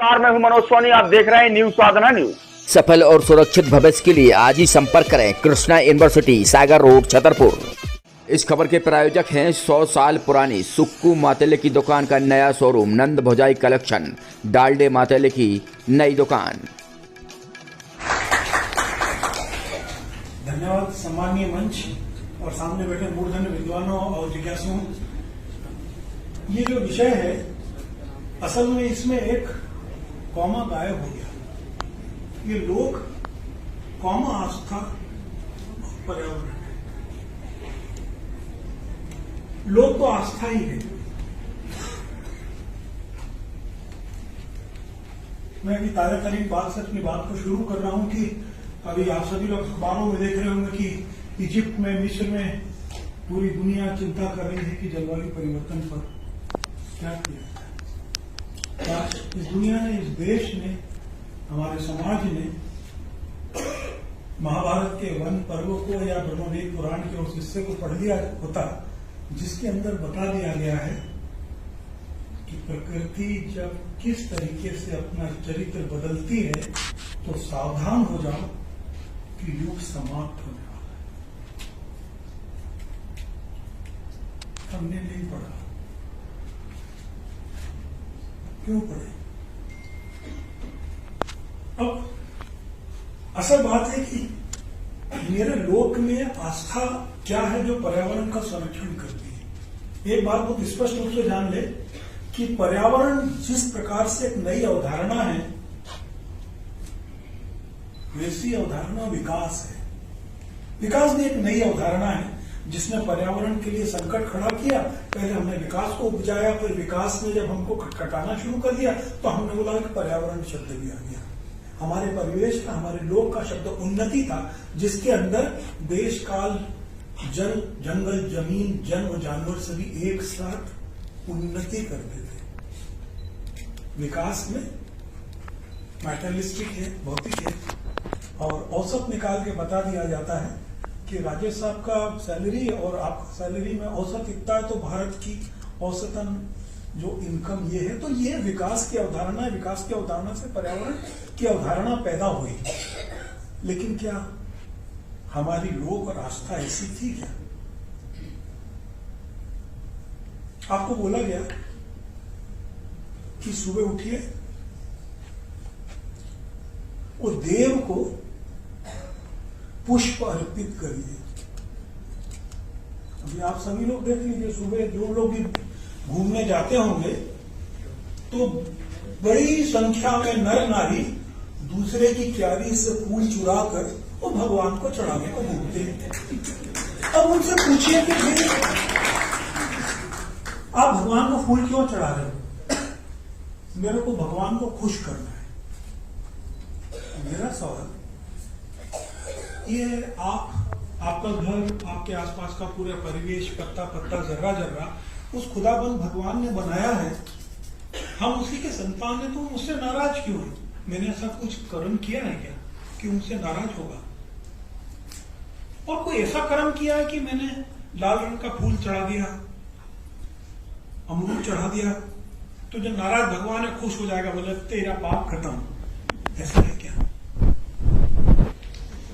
नमस्कार, मैं हूं मनोज सोनी। आप देख रहे हैं न्यूज साधना न्यूज। सफल और सुरक्षित भविष्य के लिए आज ही संपर्क करें कृष्णा यूनिवर्सिटी, सागर रोड, छतरपुर। इस खबर के प्रायोजक हैं 100 साल पुरानी सुक्कू मातेले की दुकान का नया शोरूम नंद भोजाई कलेक्शन, डालडे मातेले की नई दुकान। धन्यवाद सम्मानीय मंच और सामने बैठे मूर्धन्य विद्वानों और जिज्ञासुओं। ये जो विषय है, असल में इसमें एक कॉमा गायब हो गया। ये लोक कॉमा आस्था पर्यावरण है। लोक तो आस्था ही है। मैं अभी ताजा तरीन बात से अपनी बात को शुरू कर रहा हूं कि अभी आप सभी लोग अखबारों में देख रहे होंगे कि इजिप्ट में, मिस्र में पूरी दुनिया चिंता कर रही है कि जलवायु परिवर्तन पर क्या किया जाए। इस दुनिया ने, इस देश ने, हमारे समाज ने महाभारत के वन पर्व को या ब्रह्मवेद पुराण के उस हिस्से को पढ़ लिया होता जिसके अंदर बता दिया गया है कि प्रकृति जब किस तरीके से अपना चरित्र बदलती है तो सावधान हो जाओ कि युग समाप्त होने वाला है। हमने नहीं पढ़ा। क्यों पढ़े? अब असल बात है कि मेरे लोक में आस्था क्या है जो पर्यावरण का संरक्षण करती है। एक बात बहुत स्पष्ट रूप से जान ले कि पर्यावरण जिस प्रकार से एक नई अवधारणा है, वैसी अवधारणा विकास है। विकास भी एक नई अवधारणा है जिसने पर्यावरण के लिए संकट खड़ा किया। पहले हमने विकास को उपजाया, फिर विकास ने जब हमको खटखटाना शुरू कर दिया तो हमने बोला कि पर्यावरण शब्द भी आ गया। हमारे परिवेश का, हमारे लोक का शब्द उन्नति था, जिसके अंदर देश, काल, जल, जंगल, जमीन, जन और जानवर सभी एक साथ उन्नति करते थे। विकास में मैटेरियलिस्टिक है, भौतिक है, और औसत निकाल के बता दिया जाता है कि राजेश साहब का सैलरी और आपका सैलरी में औसत इतना है तो भारत की औसतन जो इनकम ये है। तो ये विकास की अवधारणा है। विकास की अवधारणा से पर्यावरण की अवधारणा पैदा हुई। लेकिन क्या हमारी लोक और आस्था ऐसी थी क्या? आपको बोला गया कि सुबह उठिए और देव को पुष्प अर्पित करिए। अभी आप सभी लोग देख लीजिए, सुबह जो लोग भी घूमने जाते होंगे तो बड़ी संख्या में नर नारी दूसरे की क्यारी से फूल चुरा कर वो भगवान को चढ़ाने को घूमते हैं। अब उनसे पूछिए कि भाई आप भगवान को फूल क्यों चढ़ा रहे हो? मेरे को भगवान को खुश करना है। मेरा सवाल ये, आपका घर, आपके आसपास का पूरा परिवेश, पत्ता पत्ता, जर्रा जर्रा उस खुदाबंद भगवान ने बनाया है। हम उसी के संतान हैं, तो मुझसे नाराज क्यों है? मैंने ऐसा कुछ कर्म किया है क्या कि उनसे नाराज होगा? और कोई ऐसा कर्म किया है कि मैंने लाल रंग का फूल चढ़ा दिया, अमरूद चढ़ा दिया, तो जो नाराज भगवान है खुश हो जाएगा, बोले तेरा पाप खत्म? ऐसा है क्या?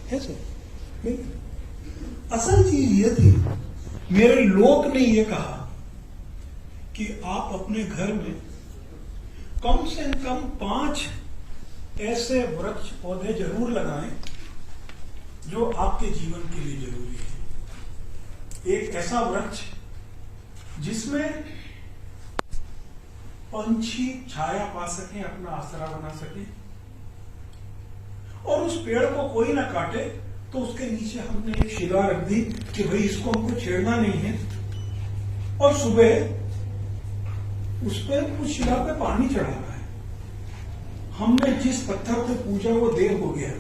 है सर? असल चीज ये थी, मेरे लोक ने ये कहा कि आप अपने घर में कम से कम 5 ऐसे वृक्ष पौधे जरूर लगाएं जो आपके जीवन के लिए जरूरी है। एक ऐसा वृक्ष जिसमें पंछी छाया पा सकें, अपना आसरा बना सकें, और उस पेड़ को कोई ना काटे। तो उसके नीचे हमने एक शिला रख दी कि भाई इसको हमको छेड़ना नहीं है, और सुबह उस पर उस शिला पे पानी चढ़ाना है। हमने जिस पत्थर पे पूजा वो देव हो गया,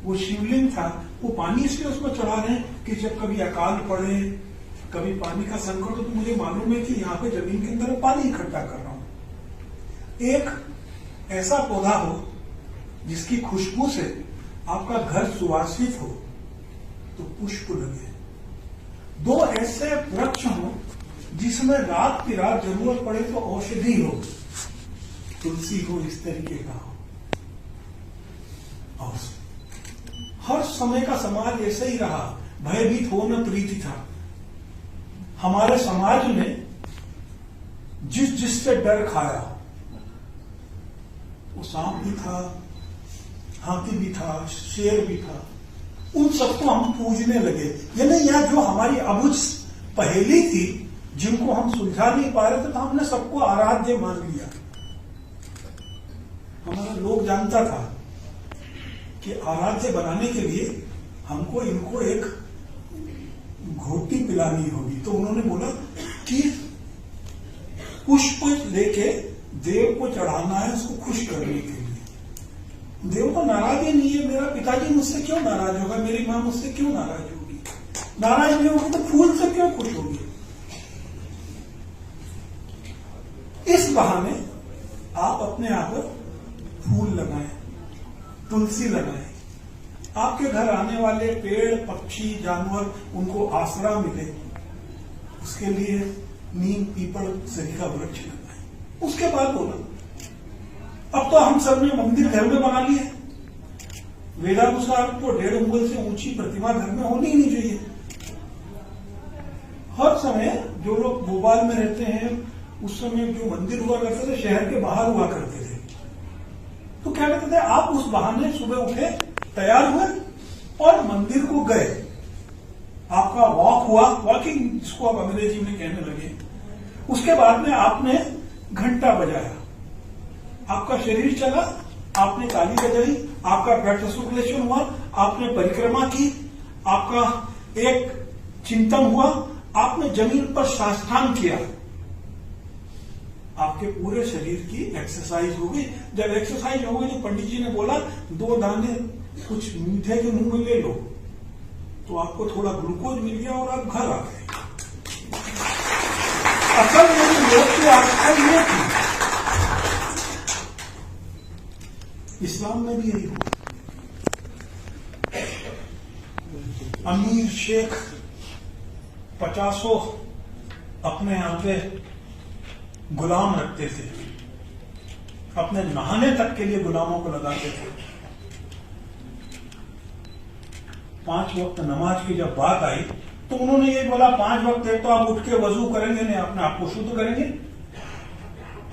वो शिवलिंग था, वो पानी इसलिए उसमें चढ़ा रहे हैं कि जब कभी अकाल पड़े, कभी पानी का संकट हो तो मुझे मालूम है कि यहाँ पे जमीन के अंदर पानी इकट्ठा कर रहा हूं। एक ऐसा पौधा हो जिसकी खुशबू से आपका घर सुवासित हो तो पुष्प लगे। 2 ऐसे वृक्ष हो जिसमें रात की रात जरूरत पड़े तो औषधि हो। तुलसी हो, इस तरीके का हो। और हर समय का समाज ऐसे ही रहा, भयभीत हो न प्रीति था। हमारे समाज ने जिससे डर खाया, वो सांप भी था, हाथी भी था, शेर भी था, उन सबको हम पूजने लगे। यानी यह जो हमारी अबुझ पहेली थी, जिनको हम सुलझा नहीं पा रहे थे, तो हमने सबको आराध्य मान लिया। हमारा लोग जानता था कि आराध्य बनाने के लिए हमको इनको एक घोटी पिलानी होगी। तो उन्होंने बोला कि पुष्प लेके देव को चढ़ाना है, उसको खुश करने के लिए। देव को नाराज ही नहीं है, मेरा पिताजी मुझसे क्यों नाराज होगा, मेरी मां मुझसे क्यों नाराज होगी, नाराज नहीं होगी तो फूल से क्यों खुश होगी। इस बहाने आप अपने आप फूल लगाएं, तुलसी लगाएं, आपके घर आने वाले पेड़ पक्षी जानवर उनको आसरा मिले, उसके लिए नीम पीपल सरी का वृक्ष लगाएं। उसके बाद बोला, अब तो हम सब ने मंदिर घर में बना लिए, वेदानुसार तो 1.5 उंगल से ऊंची प्रतिमा घर में होनी ही नहीं चाहिए। हर समय जो लोग भोपाल में रहते हैं, उस समय जो मंदिर हुआ करते थे शहर के बाहर हुआ करते थे। तो क्या कहते थे, आप उस बहाने सुबह उठे, तैयार हुए और मंदिर को गए, आपका वॉक हुआ, वॉकिंग जिसको आप अंग्रेजी में कहने लगे। उसके बाद में आपने घंटा बजाया, आपका शरीर चला, आपने ताली बजाई, आपका ब्लड सर्कुलेशन हुआ, आपने परिक्रमा की, आपका एक चिंतन हुआ, आपने जमीन पर साष्टांग किया, आपके पूरे शरीर की एक्सरसाइज हो गई। जब एक्सरसाइज हो गई तो पंडित जी ने बोला 2 दाने कुछ मीठे के मुंह में ले लो, तो आपको थोड़ा ग्लूकोज मिल गया और आप घर आ गए। असल में लोग की आस्था ये थी, इस्लाम में भी यही हुआ। अमीर शेख 50 अपने यहां पे गुलाम रखते थे, अपने नहाने तक के लिए गुलामों को लगाते थे। 5 वक्त नमाज की जब बात आई तो उन्होंने ये बोला, 5 वक्त है तो आप उठ के वजू करेंगे, नहीं अपने आप को शुद्ध करेंगे।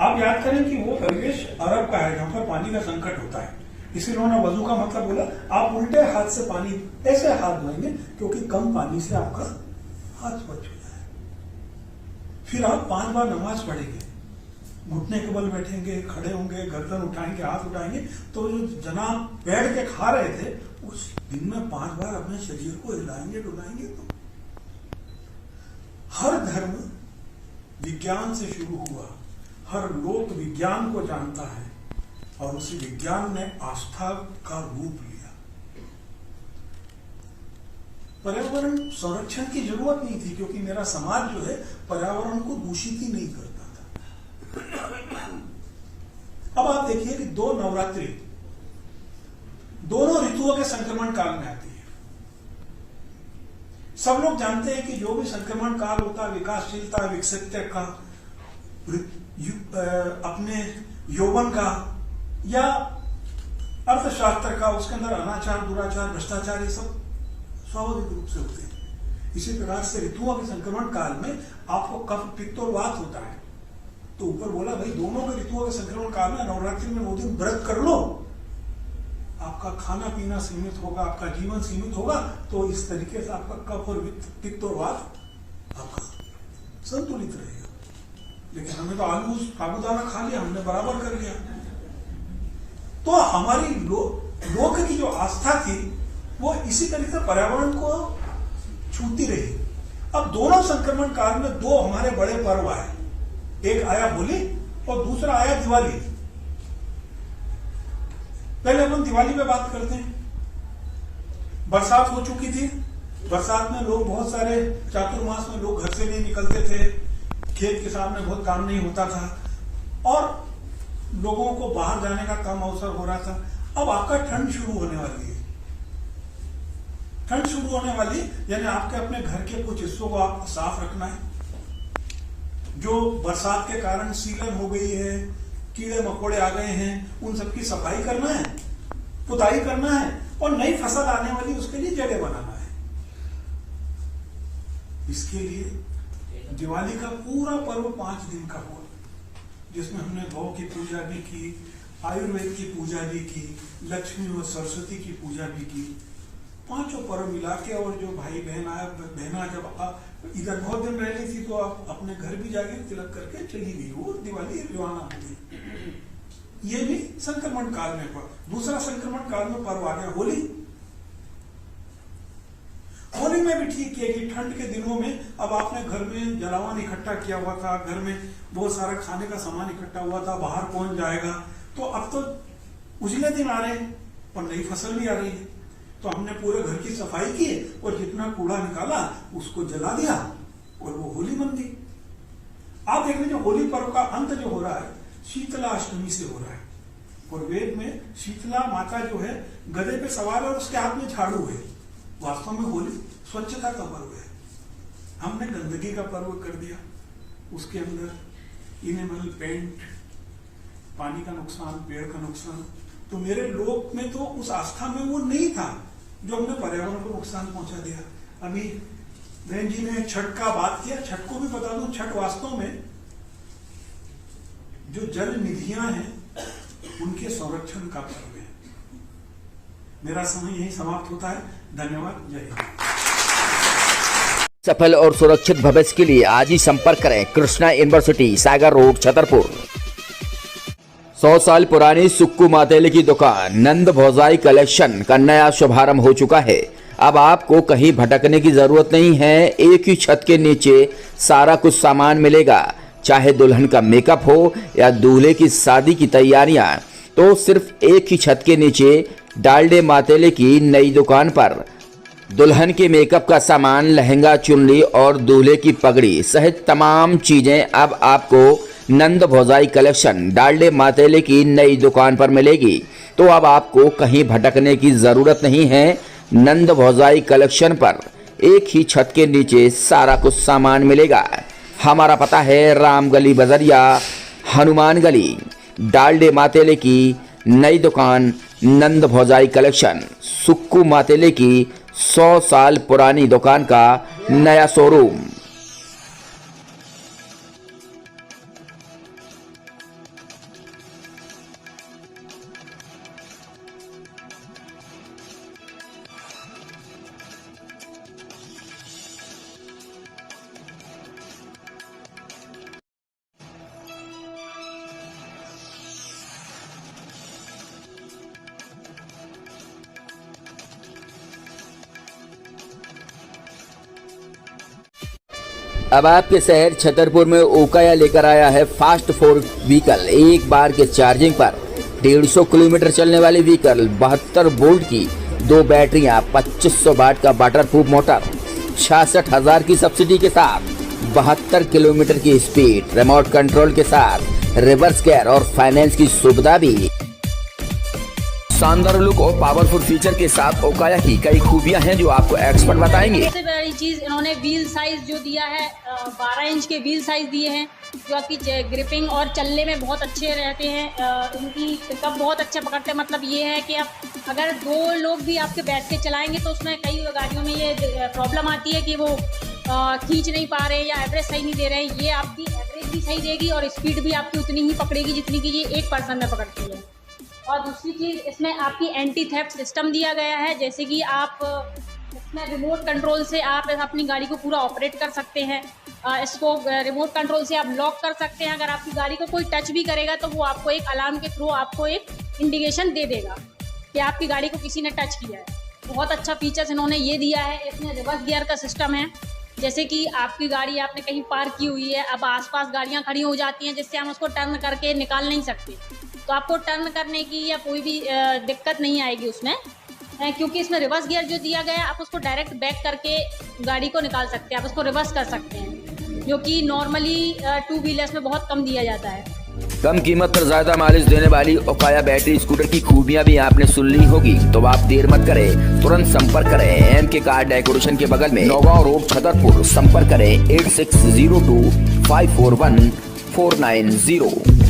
आप याद करें कि वो परिवेश अरब का है जहां पर पानी का संकट होता है, इसलिए उन्होंने वजू का मतलब बोला, आप उल्टे हाथ से पानी ऐसे हाथ धोएंगे क्योंकि कम पानी से आपका हाथ बच जाए। फिर आप 5 बार नमाज पढ़ेंगे, घुटने के बल बैठेंगे, खड़े होंगे, गर्दन उठाएंगे, हाथ उठाएंगे। तो जो जनाब बैठ के खा रहे थे, उस दिन में 5 बार अपने शरीर को हिलाएंगे डुलाएंगे। तो हर धर्म विज्ञान से शुरू हुआ, हर लोक विज्ञान को जानता है और उसी विज्ञान ने आस्था का रूप लिया। पर्यावरण संरक्षण की जरूरत नहीं थी क्योंकि मेरा समाज जो है पर्यावरण को दूषित ही नहीं करता था। अब आप देखिए कि 2 नवरात्रि दोनों ऋतुओं के संक्रमण काल में आती है। सब लोग जानते हैं कि जो भी संक्रमण काल होता है, विकासशीलता विकसित का, अपने यौवन का या अर्थशास्त्र का, उसके अंदर अनाचार दुराचार भ्रष्टाचार ये सब स्वाभाविक रूप से होते हैं। इसी प्रकार से ऋतुओं के संक्रमण काल में आपको कफ पित्त और वात होता है। तो ऊपर बोला भाई दोनों के ऋतुओं के संक्रमण काल में नवरात्रि में 9 दिन व्रत कर लो, आपका खाना पीना सीमित होगा, आपका जीवन सीमित होगा, तो इस तरीके से आपका कफ और पित्त और वात आपका संतुलित रहेगा। लेकिन हमें तो आलू साबुदाना खा लिया, हमने बराबर कर लिया। तो हमारी लोक की जो आस्था थी वो इसी तरीके से पर्यावरण को छूती रही। अब दोनों संक्रमण काल में 2 हमारे बड़े पर्व आए, एक आया होली और दूसरा आया दिवाली। पहले अपन दिवाली पे बात करते हैं। बरसात हो चुकी थी, बरसात में लोग बहुत सारे, चातुर्मास में लोग घर से नहीं निकलते थे, खेत के सामने बहुत काम नहीं होता था और लोगों को बाहर जाने का कम अवसर हो रहा था। अब आपका ठंड शुरू होने वाली है। ठंड शुरू होने वाली यानी आपके अपने घर के कुछ हिस्सों को आपको साफ रखना है। जो बरसात के कारण सीलन हो गई है, कीड़े मकोड़े आ गए हैं, उन सबकी सफाई करना है, पुताई करना है और नई फसल आने वाली उसके लिए जगह बनाना है। इसके लिए दिवाली का पूरा पर्व 5 दिन का हुआ, जिसमें हमने गौ की पूजा भी की, आयुर्वेद की पूजा भी की, लक्ष्मी और सरस्वती की पूजा भी की। 5 पर्व मिला के, और जो भाई बहना जब इधर बहुत दिन रह रही थी तो आप अपने घर भी जाके तिलक करके चली गई, वो दिवाली रवाना हो गई। ये भी संक्रमण काल में पर्व। दूसरा संक्रमण काल में पर्व आ गया होली। होली में भी ठीक है कि ठंड के दिनों में अब आपने घर में जलावन इकट्ठा किया हुआ था, घर में बहुत सारा खाने का सामान इकट्ठा हुआ था, बाहर कौन जाएगा, तो अब तो उजले दिन आ रहे हैं और नई फसल भी आ रही है, तो हमने पूरे घर की सफाई की और जितना कूड़ा निकाला उसको जला दिया और वो होली बन गई। आप देख लीजिए, होली पर्व का अंत जो हो रहा है शीतला अष्टमी से हो रहा है, और वेद में शीतला माता जो है गधे पे सवार है और उसके हाथ में झाड़ू है। वास्तव में होली स्वच्छता का पर्व है, हमने गंदगी का पर्व कर दिया। उसके अंदर इनेमल पेंट, पानी का नुकसान, पेड़ का नुकसान। तो मेरे लोक में तो उस आस्था में वो नहीं था जो हमने पर्यावरण को नुकसान पहुंचा दिया। अभी बहन जी ने छठ का बात किया, छठ को भी बता दूं, छठ वास्तव में जो जल निधियां हैं उनके संरक्षण का पर्व है। मेरा समय यही समाप्त होता है। धन्यवाद। जय हिंद। सफल और सुरक्षित भविष्य के लिए आज ही संपर्क करें कृष्णा यूनिवर्सिटी, सागर रोड, छतरपुर। 100 साल पुरानी सुक्कू मातेले की दुकान नंद भौजाई कलेक्शन का नया शुभारंभ हो चुका है। अब आपको कहीं भटकने की जरूरत नहीं है, एक ही छत के नीचे सारा कुछ सामान मिलेगा। चाहे दुल्हन का मेकअप हो या दूल्हे की शादी की तैयारियां, तो सिर्फ एक ही छत के नीचे डालडे मातेले की नई दुकान पर दुल्हन के मेकअप का सामान, लहंगा, चुन्नी और दूल्हे की पगड़ी सहित तमाम चीजें अब आपको नंद भौजाई कलेक्शन डालडे मातेले की नई दुकान पर मिलेगी। तो अब आपको कहीं भटकने की जरूरत नहीं है। नंद भौजाई कलेक्शन पर एक ही छत के नीचे सारा कुछ सामान मिलेगा। हमारा पता है राम गली, बजरिया, हनुमान गली। डालडे मातेले की नई दुकान नंद भौजाई कलेक्शन, सुक्कू मातेले की 100 साल पुरानी दुकान का नया शोरूम। अब आपके शहर छतरपुर में ओकाया लेकर आया है फास्ट 4 व्हीकल। एक बार के चार्जिंग पर 150 किलोमीटर चलने वाली व्हीकल, 72 वोल्ट की 2 बैटरियां, 2500 वाट का वाटरप्रूफ मोटर, 66,000 की सब्सिडी के साथ, 72 किलोमीटर की स्पीड, रिमोट कंट्रोल के साथ, रिवर्स गियर और फाइनेंस की सुविधा भी। शानदार लुक और पावरफुल फीचर के साथ ओकाया की कई खूबियां हैं जो आपको एक्सपर्ट बताएंगे। सबसे बड़ी चीज इन्होंने व्हील साइज जो दिया है, 12 इंच के व्हील साइज दिए हैं, जो आपकी ग्रिपिंग और चलने में बहुत अच्छे रहते हैं। इनकी पिकअप बहुत अच्छा पकड़ते हैं। मतलब ये है कि आप अगर 2 लोग भी आपके बैठ के चलाएंगे तो उसमें कई गाड़ियों में ये प्रॉब्लम आती है कि वो खींच नहीं पा रहे या एवरेज सही नहीं दे रहे हैं। ये आपकी एवरेज भी सही देगी और स्पीड भी आपकी उतनी ही पकड़ेगी जितनी कि ये 1 पर्सन में पकड़ती है। और दूसरी चीज़, इसमें आपकी एंटी थेफ्ट सिस्टम दिया गया है, जैसे कि आप इसमें रिमोट कंट्रोल से आप अपनी गाड़ी को पूरा ऑपरेट कर सकते हैं। इसको रिमोट कंट्रोल से आप लॉक कर सकते हैं। अगर आपकी गाड़ी को कोई टच भी करेगा तो वो आपको एक अलार्म के थ्रू आपको एक इंडिकेशन दे देगा कि आपकी गाड़ी को किसी ने टच किया है। बहुत अच्छा फीचर्स इन्होंने ये दिया है। इसमें रिवर्स गियर का सिस्टम है, जैसे कि आपकी गाड़ी आपने कहीं पार्क की हुई है, अब आसपास गाड़ियाँ खड़ी हो जाती हैं जिससे हम उसको टर्न करके निकाल नहीं सकते, तो आपको टर्न करने की या कोई भी दिक्कत नहीं आएगी उसमें, क्योंकि इसमें रिवर्स गियर जो दिया गया है आप उसको डायरेक्ट बैक करके गाड़ी को निकाल सकते हैं, आप उसको रिवर्स कर सकते हैं, जो कि नॉर्मली 2 व्हीलर्स में बहुत कम दिया जाता है। कम कीमत पर ज्यादा माइलेज देने वाली ओकाया बैटरी स्कूटर की खूबियां भी आपने सुन ली होगी, तो आप देर मत करें, तुरंत संपर्क करें MK कार डेकोरेशन के बगल में, नौगांव रोड, छतरपुर। संपर्क करें 8602 541 490।